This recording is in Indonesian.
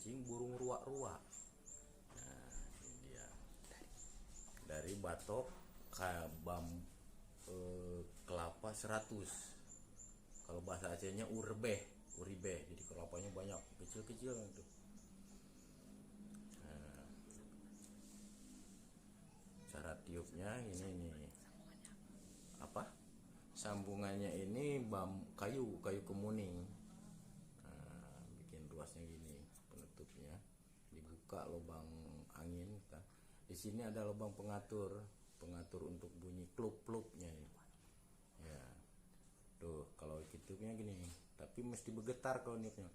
mancing burung ruak-ruak. Nah, ini dia. Dari batok kelapa 100. Kalau bahasa Acehnya uribeh. Jadi kelapanya banyak, kecil-kecil itu. Nah, cara tiupnya ini nih. Apa? Sambungannya ini kayu kemuning. Nah, bikin ruasnya gini, penutupnya dibuka lubang angin kan. Di sini ada lubang pengatur untuk bunyi klub-klubnya ya. Tuh kalau kitupnya gini, tapi mesti bergetar kalau niupnya.